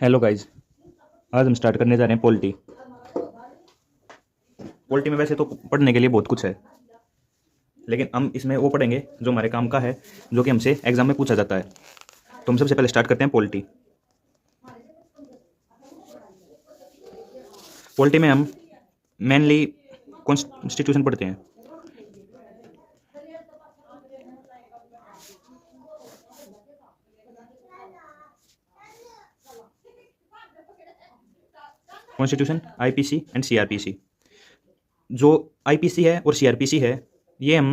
Hello guys. आज हम start करने जा रहे हैं पॉलिटी। पॉलिटी में वैसे तो पढ़ने के लिए बहुत कुछ है, लेकिन हम इसमें वो पढ़ेंगे जो हमारे काम का है, जो कि हमसे एग्जाम में पूछा जाता है। तो हम सबसे पहले स्टार्ट करते हैं पॉलिटी। पॉलिटी में हम मेनली कॉन्स्टिट्यूशन पढ़ते हैं। Constitution, IPC and CrPC. जो आईपीसी है और सीआरपीसी है, ये हम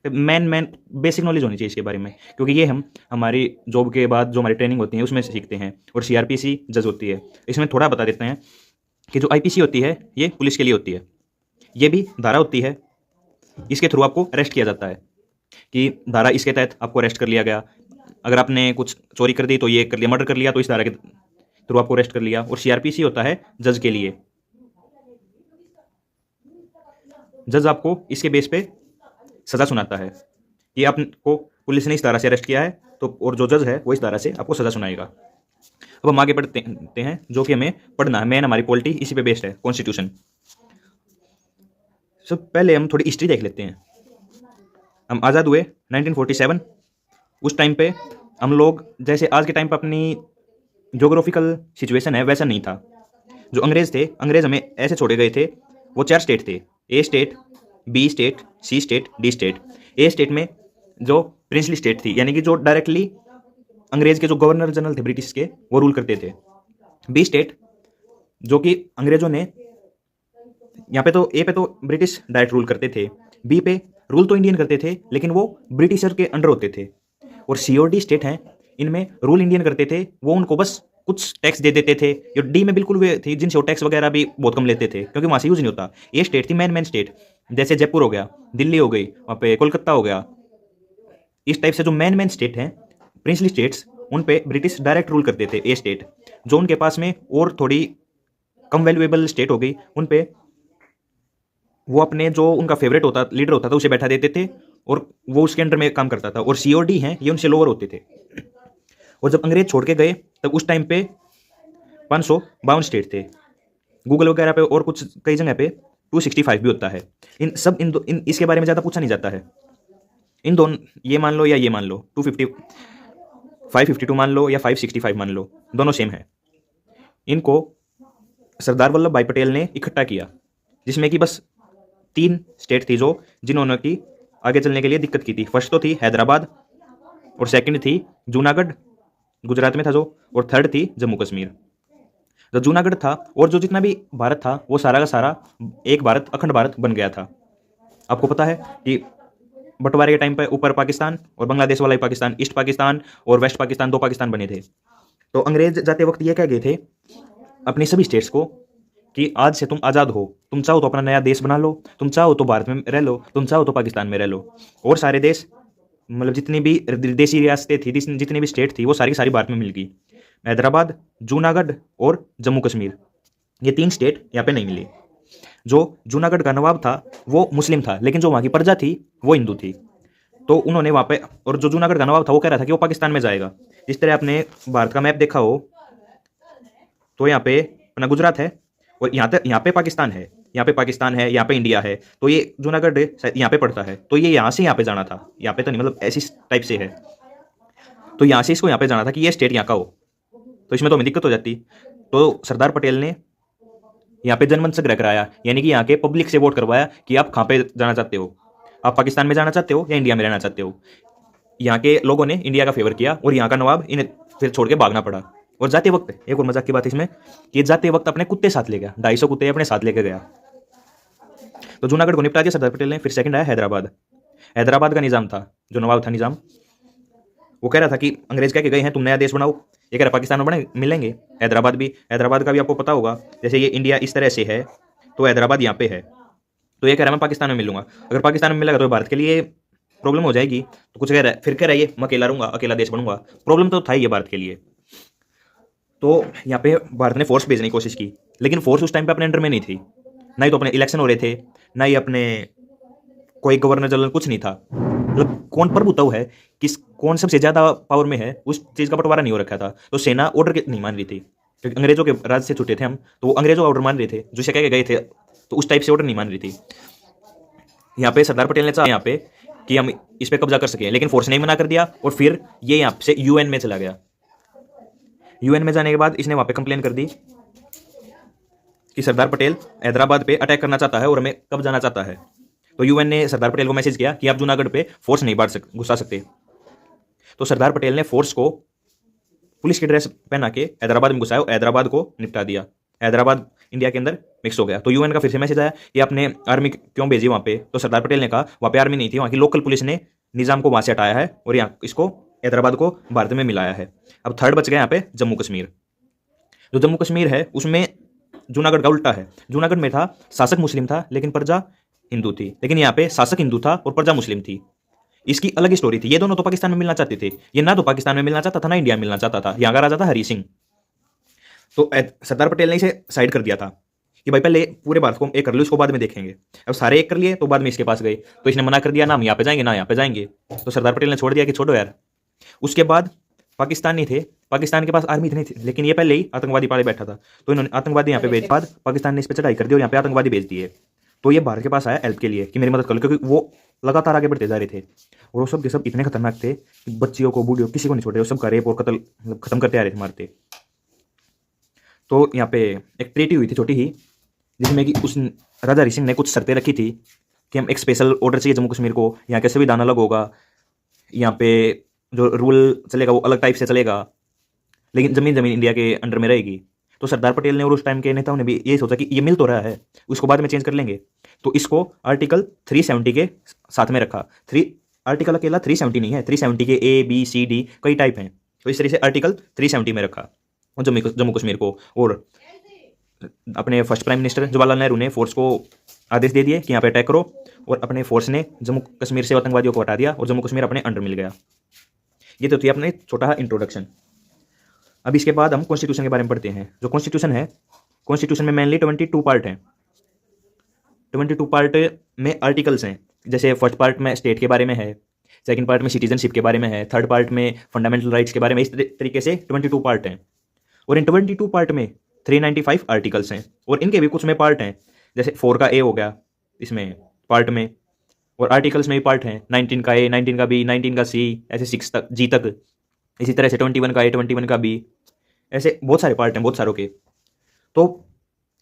मैन बेसिक नॉलेज होनी चाहिए इसके बारे में, क्योंकि ये हम हमारी जॉब के बाद जो हमारी ट्रेनिंग होती है उसमें सीखते हैं। और सीआरपीसी जज होती है। इसमें थोड़ा बता देते हैं कि जो आईपीसी होती है ये पुलिस के लिए होती है। ये भी धारा होती है, इसके थ्रू आपको अरेस्ट किया जाता है कि धारा इसके तहत आपको अरेस्ट कर लिया गया। अगर आपने कुछ चोरी कर दी तो ये कर लिया, मर्डर कर लिया तो इस धारा के थ्रू आपको अरेस्ट कर लिया। और सीआरपीसी होता है जज के लिए। जज आपको इसके बेस पे सजा सुनाता है कि आपको पुलिस ने इस धारा से अरेस्ट किया है, तो और जो जज है वो इस धारा से आपको सजा सुनाएगा। अब हम आगे पढ़ते हैं, जो कि हमें पढ़ना है। मेन हमारी पॉलिटी इसी पे बेस्ड है, कॉन्स्टिट्यूशन। सब पहले हम थोड़ी हिस्ट्री देख लेते हैं। हम आज़ाद हुए 1947। उस टाइम पे हम लोग जैसे आज के टाइम पे अपनी जोग्राफिकल सिचुएशन है वैसा नहीं था। जो अंग्रेज थे, अंग्रेज हमें ऐसे छोड़े गए थे। वो 4 स्टेट थे, ए स्टेट, बी स्टेट, सी स्टेट, डी स्टेट। ए स्टेट में जो प्रिंसली स्टेट थी, यानी कि जो डायरेक्टली अंग्रेज के जो गवर्नर जनरल थे ब्रिटिश के, वो रूल करते थे। बी स्टेट जो कि अंग्रेजों ने, यहाँ पे तो ए पे तो ब्रिटिश डायरेक्ट रूल करते थे, बी पे रूल तो इंडियन करते थे लेकिन वो ब्रिटिशर के अंडर होते थे। और सी और डी स्टेट हैं, इनमें रूल इंडियन करते थे, वो उनको बस कुछ टैक्स दे देते थे। जो डी में बिल्कुल वे थी जिनसे वो टैक्स वगैरह भी बहुत कम लेते थे, क्योंकि वहाँ से यूज नहीं होता। ये स्टेट थी मैन स्टेट, जैसे जयपुर हो गया, दिल्ली हो गई, वहाँ पे कोलकाता हो गया। इस टाइप से जो मैन स्टेट हैं, प्रिंसली स्टेट्स, उन पे ब्रिटिश डायरेक्ट रूल करते थे। ए स्टेट जो उनके पास में और थोड़ी कम वैल्यूएबल स्टेट हो गई, उन पे वो अपने जो उनका फेवरेट होता लीडर होता था उसे बैठा देते थे और वो उसके अंडर में काम करता था। और सी और डी हैं, ये उनसे लोअर होते थे। और जब अंग्रेज छोड़ के गए तब उस टाइम पे 552 स्टेट थे। गूगल वगैरह पे और कुछ कई जगह पे 265 भी होता है। इन सब इन इसके बारे में ज़्यादा पूछा नहीं जाता है। इन दोनों, ये मान लो या ये मान लो, 250, 552 मान लो या 565 मान लो, दोनों सेम है। इनको सरदार वल्लभ भाई पटेल ने इकट्ठा किया, जिसमें कि बस 3 स्टेट थी जो जिन्होंने की आगे चलने के लिए दिक्कत की थी। फर्स्ट तो थी हैदराबाद, और सेकंड थी जूनागढ़, गुजरात में था जो, और थर्ड थी जम्मू कश्मीर। जो जूनागढ़ था और जो जितना भी भारत था वो सारा का सारा एक भारत, अखंड भारत बन गया था। आपको पता है कि बंटवारे के टाइम पे ऊपर पाकिस्तान और बांग्लादेश वाला ही पाकिस्तान, ईस्ट पाकिस्तान और वेस्ट पाकिस्तान, 2 पाकिस्तान बने थे। तो अंग्रेज जाते वक्त ये कह गए थे अपनी सभी स्टेट्स को कि आज से तुम आज़ाद हो, तुम चाहो तो अपना नया देश बना लो, तुम चाहो तो भारत में रह लो, तुम चाहो तो पाकिस्तान में रह लो। और सारे देश, मतलब जितनी भी देसी रियासतें थी, जितनी भी स्टेट थी, वो सारी की सारी भारत में मिल गई। हैदराबाद, जूनागढ़ और जम्मू कश्मीर, ये 3 स्टेट यहाँ पे नहीं मिली। जो जूनागढ़ का नवाब था वो मुस्लिम था, लेकिन जो वहाँ की प्रजा थी वो हिंदू थी। तो उन्होंने वहाँ पे, और जो जूनागढ़ का नवाब था वो कह रहा था कि वो पाकिस्तान में जाएगा। जिस तरह आपने भारत का मैप देखा हो तो यहाँ पे अपना गुजरात है और यहाँ पे पाकिस्तान है, यहाँ पे पाकिस्तान है, यहाँ पे इंडिया है। तो ये जूनागढ़ यहाँ पे पड़ता है, तो ये यहाँ से यहाँ पे जाना था, यहाँ पे तो नहीं, मतलब ऐसी टाइप से है। तो यहाँ से इसको यहाँ पे जाना था कि ये स्टेट यहाँ का हो, तो इसमें तो हमें दिक्कत हो जाती। तो सरदार पटेल ने यहाँ पे जनमत संग्रह कराया, यानी कि यहाँ के पब्लिक से वोट करवाया कि आप कहाँ पे जाना चाहते हो, आप पाकिस्तान में जाना चाहते हो या इंडिया में रहना चाहते हो। यहाँ के लोगों ने इंडिया का फेवर किया और यहाँ का नवाब इन्हें फिर छोड़ के भागना पड़ा। और जाते वक्त एक और मजाक की बात इसमें कि जाते वक्त अपने कुत्ते साथ ले गया, 250 कुत्ते अपने साथ लेके गया। तो जूनागढ़ को निपटा दिया सरदार पटेल ने। फिर सेकंड आया हैदराबाद। हैदराबाद का निज़ाम था, जो नवाब था निज़ाम, वो कह रहा था कि अंग्रेज कह के गए हैं तुम नया देश बनाओ, ये कह रहा पाकिस्तान में बने मिलेंगे। हैदराबाद का भी आपको पता होगा, जैसे ये इंडिया इस तरह से है तो हैदराबाद यहाँ पे है। तो ये कह रहा है मैं पाकिस्तान में मिलूंगा, अगर पाकिस्तान में मिलेगा तो भारत के लिए प्रॉब्लम हो जाएगी। तो कुछ कह रहा है, फिर कह रहा है ये मैं अकेला रहूंगा, अकेला देश बनूंगा। प्रॉब्लम तो था ही ये भारत के लिए। तो यहाँ पे भारत ने फोर्स भेजने की कोशिश की, लेकिन फोर्स उस टाइम पे अपने अंडर में नहीं थी, ना ही तो अपने इलेक्शन हो रहे थे, ना ही अपने कोई गवर्नर जनरल, कुछ नहीं था। मतलब कौन प्रभुत्व है, किस कौन सबसे ज्यादा पावर में है, उस चीज का बंटवारा नहीं हो रखा था। तो सेना ऑर्डर नहीं मान रही थी। क्योंकि अंग्रेजों के राज से छूटे थे हम, तो वो अंग्रेजों का ऑर्डर मान रहे थे, जो से कह के गए थे, तो उस टाइप से ऑर्डर नहीं मान रही थी। यहाँ पे सरदार पटेल ने चाहा यहाँ पे कि हम इस पे कब्जा कर सकें, लेकिन फोर्स ने मना कर दिया और फिर ये यहाँ से यूएन में चला गया। यूएन में जाने के बाद इसने वहाँ पे कंप्लेन कर दी कि सरदार पटेल हैदराबाद पे अटैक करना चाहता है और हमें कब जाना चाहता है। तो यूएन ने सरदार पटेल को मैसेज किया कि आप जूनागढ़ पे फोर्स नहीं घुसा सकते। तो सरदार पटेल ने फोर्स को पुलिस की ड्रेस पहना के हैदराबाद में घुसाया, हैदराबाद को निपटा दिया। हैदराबाद इंडिया के अंदर मिक्स हो गया। तो यूएन का फिर से मैसेज आया कि आपने आर्मी क्यों भेजी वहाँ पे। तो सरदार पटेल ने कहा वहाँ पे आर्मी नहीं थी, वहाँ की लोकल पुलिस ने निज़ाम को वहाँ से हटाया है और यहाँ इसको हैदराबाद को भारत में मिलाया है। अब थर्ड बच गया यहाँ पे जम्मू कश्मीर। जो जम्मू कश्मीर है उसमें जूनागढ़ का उल्टा है। जूनागढ़ में था शासक मुस्लिम था लेकिन प्रजा हिंदू थी, लेकिन यहाँ पे शासक हिंदू था और प्रजा मुस्लिम थी। इसकी अलग स्टोरी थी। ये दोनों तो पाकिस्तान में मिलना चाहते थे, ये ना तो पाकिस्तान में मिलना चाहता था ना इंडिया में मिलना चाहता था। यहाँ का राजा था हरी सिंह। तो सरदार पटेल ने इसे साइड कर दिया था कि भाई पहले पूरे भारत को एक कर लो, इसको बाद में देखेंगे। अब सारे एक कर लिए तो बाद में इसके पास गए, तो इसने मना कर दिया ना हम यहाँ पे जाएंगे ना यहाँ पे जाएंगे। तो सरदार पटेल ने छोड़ दिया कि छोड़ो यार। उसके बाद पाकिस्तानी थे, पाकिस्तान के पास आर्मी नहीं थी, लेकिन ये पहले ही आतंकवादी पाले बैठा था, तो इन्होंने आतंकवादी यहाँ पे भेज बाद पाकिस्तान ने इस पर चढ़ाई कर दी और यहाँ पे आतंकवादी भेज दिए। तो ये भारत के पास आया हेल्प के लिए कि मेरी मदद कर लो, क्योंकि वो लगातार आगे बढ़ते जा रहे थे और वो सब के सब इतने खतरनाक थे कि बच्चियों को बूढ़ियों किसी को नहीं छोड़ रहे, वो सबका रेप और कत्ल खत्म करते आ रहे थे, मारते। तो यहाँ पे एक ट्रीटी हुई थी छोटी ही, जिसमें कि उस राजा हरी सिंह ने कुछ शर्तें रखी थी कि हम एक स्पेशल ऑर्डर चाहिए जम्मू कश्मीर को, यहाँ के संविधान अलग होगा, यहाँ पे जो रूल चलेगा वो अलग टाइप से चलेगा, लेकिन जमीन इंडिया के अंडर में रहेगी। तो सरदार पटेल ने और उस टाइम के नेताओं ने भी ये सोचा कि ये मिल तो रहा है, उसको बाद में चेंज कर लेंगे। तो इसको आर्टिकल 370 के साथ में रखा। आर्टिकल अकेला 370 नहीं है, 370 के A B C D कई टाइप हैं। तो इस तरह से आर्टिकल 370 में रखा और जम्मू कश्मीर को। और अपने first prime minister Jawaharlal Nehru ने फोर्स को आदेश दे दिए कि यहाँ पे अटैक करो, और अपने फोर्स ने जम्मू कश्मीर से आतंकवादियों को हटा दिया और जम्मू कश्मीर अपने अंडर मिल गया। ये तो थी अपने छोटा इंट्रोडक्शन। अब इसके बाद हम कॉन्स्टिट्यूशन के बारे में पढ़ते हैं। जो कॉन्स्टिट्यूशन है, कॉन्स्टिट्यूशन में मेनली 22 पार्ट हैं। 22 पार्ट में आर्टिकल्स हैं, जैसे फर्स्ट पार्ट में स्टेट के बारे में है, सेकंड पार्ट में सिटीजनशिप के बारे में है, थर्ड पार्ट में फंडामेंटल राइट्स के बारे में। इस तरीके से 22 पार्ट हैं और इन 22 पार्ट में 395 आर्टिकल्स हैं और इनके भी कुछ में पार्ट हैं, जैसे 4 का A हो गया इसमें पार्ट में, और आर्टिकल्स में भी पार्ट हैं, 19 का A, 19 का B, 19 का C, ऐसे 6 तक G तक। इसी तरह से 21 का A, 21 का B, ऐसे बहुत सारे पार्ट हैं, बहुत सारों के। तो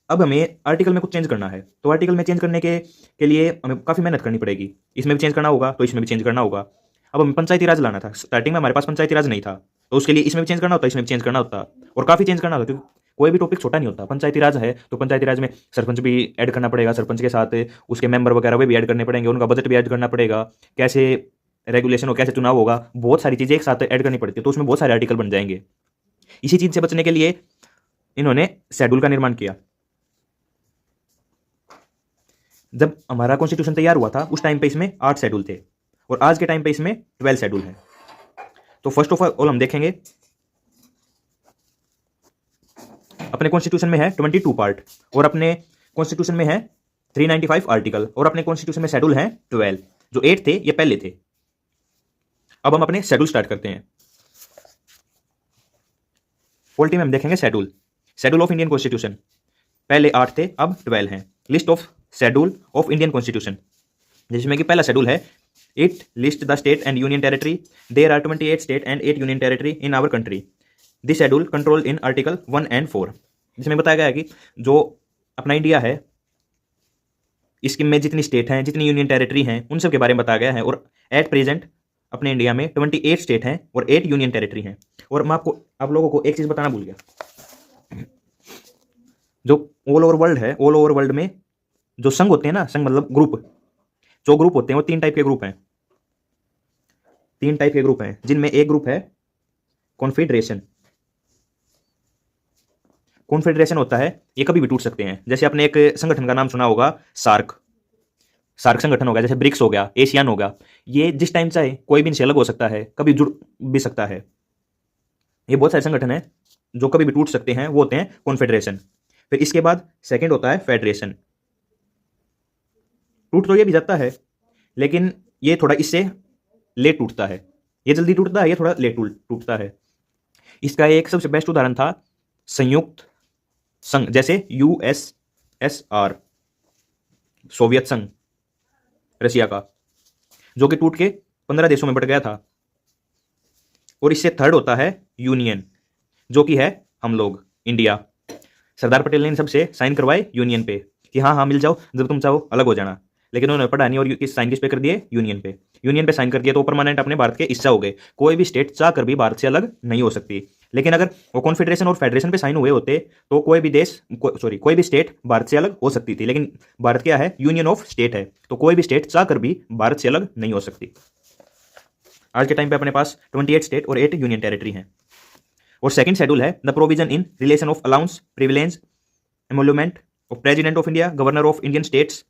अब हमें आर्टिकल में कुछ चेंज करना है, तो आर्टिकल में चेंज करने के लिए हमें काफ़ी मेहनत करनी पड़ेगी। इसमें भी चेंज करना होगा तो इसमें भी चेंज करना होगा। अब हमें पंचायती राज लाना था, स्टार्टिंग में हमारे पास पंचायती राज नहीं था, तो उसके लिए इसमें भी चेंज करना होता, इसमें भी चेंज करना होता और काफ़ी चेंज करना होता, क्योंकि कोई भी टॉपिक छोटा नहीं होता। पंचायती राज है तो पंचायती राज में सरपंच भी ऐड करना पड़ेगा, सरपंच के साथ उसके मेंबर वगैरह वे भी ऐड करने पड़ेंगे, उनका बजट भी ऐड करना पड़ेगा, कैसे रेगुलेशन हो, कैसे चुनाव होगा, बहुत सारी चीज़ें एक साथ ऐड करनी पड़ती है, तो उसमें बहुत सारे आर्टिकल बन जाएंगे। इसी चीज़ से बचने के लिए इन्होंने शेड्यूल का निर्माण किया। जब हमारा कॉन्स्टिट्यूशन तैयार हुआ था उस टाइम पे इसमें 8 शेड्यूल थे और आज के टाइम पे इसमें 12 शेड्यूल है। तो फर्स्ट ऑफ ऑल हम देखेंगे अपने कॉन्स्टिट्यूशन में है 22 पार्ट और अपने कॉन्स्टिट्यूशन में है 395 आर्टिकल और अपने कॉन्स्टिट्यूशन में शेड्यूल है 12। जो 8 थे ये पहले थे। अब हम अपने शेड्यूल स्टार्ट करते हैं। पॉलिटी में हम देखेंगे शेड्यूल ऑफ इंडियन कॉन्स्टिट्यूशन। पहले 8 थे, अब 12 हैं। List of schedule of Indian constitution, जिसमें कि पहला शेड्यूल है it list the state and union territory. There are 28 state and 8 union territory in our country. This schedule control in article 1 and 4, जिसमें बताया गया है कि जो अपना इंडिया है इसके में जितनी स्टेट हैं, जितनी यूनियन टेरिटरी हैं, उन सब के बारे में बताया गया है। और एट प्रेजेंट अपने इंडिया में 28 स्टेट हैं और 8 यूनियन टेरिटरी हैं। और मैं आप लोगों को एक चीज़ बताना भूल गया, जो ऑल ओवर वर्ल्ड है, ऑल ओवर वर्ल्ड में जो संघ होते हैं ना, संघ मतलब ग्रुप, जो ग्रुप होते हैं वो 3 टाइप के ग्रुप हैं। 3 टाइप के ग्रुप हैं, जिनमें एक ग्रुप है कॉन्फेडरेशन। कॉन्फेडरेशन होता है ये कभी भी टूट सकते हैं। जैसे आपने एक संगठन का नाम सुना होगा, सार्क संगठन हो गया, जैसे ब्रिक्स हो गया, एशियन हो गया। ये जिस टाइम चाहे कोई भी इनसे अलग हो सकता है, कभी जुड़ भी सकता है। ये बहुत सारे संगठन हैं जो कभी भी टूट सकते हैं, वो होते हैं कॉन्फेडरेशन। फिर इसके बाद सेकंड होता है फेडरेशन। टूट तो ये भी जाता है, लेकिन ये थोड़ा इससे लेट टूटता है। ये जल्दी टूटता है, ये थोड़ा लेट टूटता है। इसका एक सबसे बेस्ट उदाहरण था संयुक्त संघ, जैसे USSR, सोवियत संघ रशिया का, जो कि टूट के 15 देशों में बट गया था। और इससे थर्ड होता है यूनियन, जो कि है हम लोग, इंडिया। सरदार पटेल ने इन सबसे साइन करवाए यूनियन पे कि हाँ हाँ मिल जाओ, जब तुम चाहो अलग हो जाना, लेकिन उन्होंने पढ़ा नहीं और किस साइन किस पे कर दिए, यूनियन पे। यूनियन पे साइन कर दिया तो परमानेंट अपने भारत के हिस्सा हो गए। कोई भी स्टेट चाह कर भी भारत से अलग नहीं हो सकती। लेकिन अगर वो कॉन्फेडरेशन और फेडरेशन पे साइन हुए होते तो कोई भी देश, कोई भी स्टेट भारत से अलग हो सकती थी। लेकिन भारत क्या है, यूनियन ऑफ स्टेट है, तो कोई भी स्टेट चाह कर भी भारत से अलग नहीं हो सकती। आज के टाइम पे अपने पास 28 स्टेट और 8 यूनियन टेरिटरी हैं। और सेकंड शेड्यूल है the provision in relation of allowance, privilege, emolument of president of India, governor of Indian states.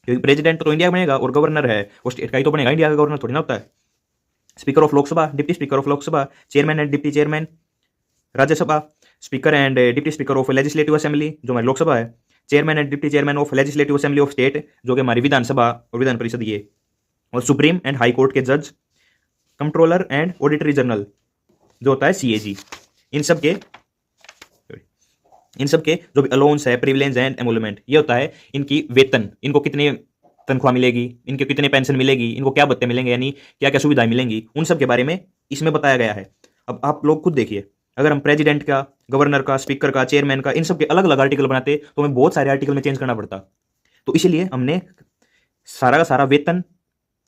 क्योंकि प्रेसिडेंट तो इंडिया बनेगा और गवर्नर है वो स्टेट का ही तो बनेगा, इंडिया का गवर्नर थोड़ी ना होता है। Speaker of Lok Sabha, deputy speaker of Lok Sabha, chairman and deputy chairman Rajya Sabha, speaker and deputy speaker of legislative assembly जो हमारी लोकसभा है, chairman and deputy chairman of legislative assembly of state जो कि हमारी विधानसभा और विधान परिषद ये, और सुप्रीम एंड हाई कोर्ट के जज, कंट्रोलर एंड ऑडिटरी जनरल जो होता है CAG। इन सब के जो भी अलाउंस है, प्रिविलेज एंड एमोल्यूमेंट, ये होता है इनकी वेतन, इनको कितने तनख्वाह मिलेगी, इनको कितने पेंशन मिलेगी, इनको क्या भत्ते मिलेंगे, यानी क्या क्या सुविधाएं मिलेंगी, उन सब के बारे में इसमें बताया गया है। अब आप लोग खुद देखिए, अगर हम प्रेसिडेंट का, गवर्नर का, स्पीकर का, चेयरमैन का, इन सब के अलग अलग आर्टिकल बनाते तो हमें बहुत सारे आर्टिकल में चेंज करना पड़ता। तो इसीलिए हमने सारा का सारा वेतन,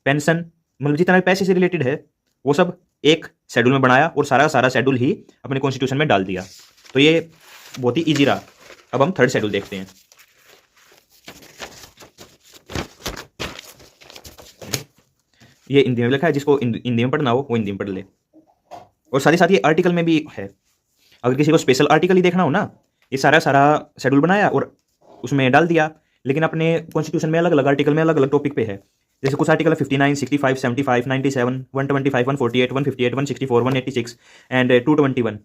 पेंशन, मतलब जितना भी पैसे से रिलेटेड है वो सब एक शेड्यूल में बनाया और सारा का सारा शेड्यूल ही अपने कॉन्स्टिट्यूशन में डाल दिया। तो ये बहुत ही ईजी रहा। अब हम थर्ड शेड्यूल देखते हैं। ये हिंदी में लिखा है, जिसको हिंदी में पढ़ना हो वो हिंदी में पढ़ ले। और साथ ही साथ ये आर्टिकल में भी है, अगर किसी को स्पेशल आर्टिकल ही देखना हो ना, ये सारा शेड्यूल बनाया और उसमें डाल दिया। लेकिन अपने कॉन्स्टिट्यूशन में अलग अलग आर्टिकल में अलग अलग टॉपिक पे है। जैसे कुछ आर्टिकल 59, 65, 75, 97, 125, 148, 158, 164, 186 एंड 221।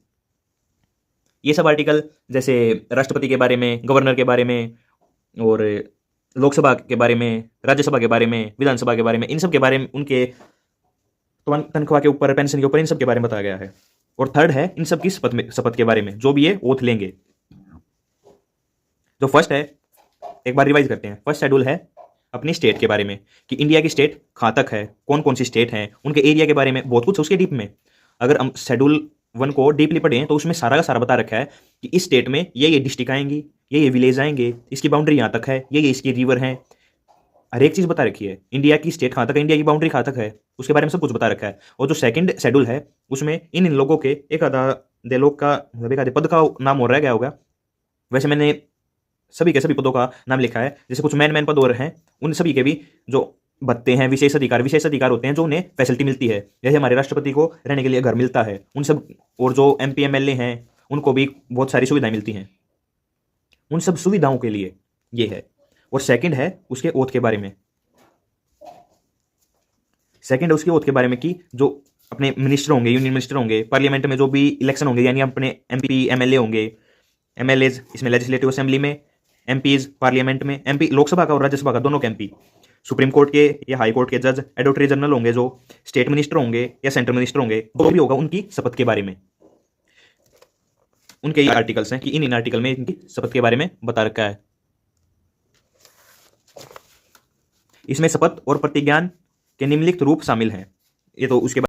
ये सब आर्टिकल जैसे राष्ट्रपति के बारे में, गवर्नर के बारे में, और लोकसभा के बारे में, राज्यसभा के बारे में, विधानसभा के बारे में, इन सब के बारे में, उनके तनख्वाह के ऊपर, पेंशन के ऊपर, इन सब के बारे में बताया गया है। और थर्ड है इन सब की शपथ के बारे में, जो भी ये ओथ लेंगे। जो फर्स्ट है, एक बार रिवाइज करते हैं। फर्स्ट शेड्यूल है अपनी स्टेट के बारे में कि इंडिया की स्टेट कहाँ तक है, कौन कौन सी स्टेट हैं, उनके एरिया के बारे में बहुत कुछ उसके डीप में। अगर हम शेड्यूल 1 को डीपली पढ़ें तो उसमें सारा का सारा बता रखा है कि इस स्टेट में ये डिस्ट्रिक्ट आएंगी, ये विलेज आएंगे, इसकी बाउंड्री यहाँ तक है, ये इसकी रिवर है, हर एक चीज़ बता रखी है। इंडिया की स्टेट कहाँ तक है, इंडिया की बाउंड्री कहाँ तक है, उसके बारे में सब कुछ बता रखा है। और जो सेकंड शेड्यूल है उसमें इन लोगों के एक आधा दे लोग का, एक आधे पद का नाम और रह गया होगा। वैसे मैंने सभी के सभी पदों का नाम लिखा है। जैसे कुछ मैन पद और हैं, उन सभी के भी जो भत्ते हैं, विशेष अधिकार होते हैं, जो उन्हें फैसिलिटी मिलती है। जैसे हमारे राष्ट्रपति को रहने के लिए घर मिलता है, उन सब, और जो MP MLA हैं उनको भी बहुत सारी सुविधाएं मिलती हैं। उन सब सुविधाओं के लिए ये है। और सेकंड है उसके ओथ के बारे में। सेकंड है उसके ओथ के बारे में कि जो अपने मिनिस्टर होंगे, यूनियन मिनिस्टर होंगे, पार्लियामेंट में जो भी इलेक्शन होंगे, यानी अपने MP MLA होंगे, MLAs इसमें लेजिस्लेटिव असेंबली में, MPs पार्लियामेंट में, MP लोकसभा का और राज्यसभा का दोनों के MP, सुप्रीम कोर्ट के या हाई कोर्ट के जज, एडवोकेट जनरल होंगे, जो स्टेट मिनिस्टर होंगे या सेंट्रल मिनिस्टर होंगे, जो भी होगा, उनकी शपथ के बारे में। उनके ये आर्टिकल्स हैं कि इन आर्टिकल में इनकी शपथ के बारे में बता रखा है। इसमें शपथ और प्रतिज्ञान के निम्नलिखित रूप शामिल हैं। ये तो उसके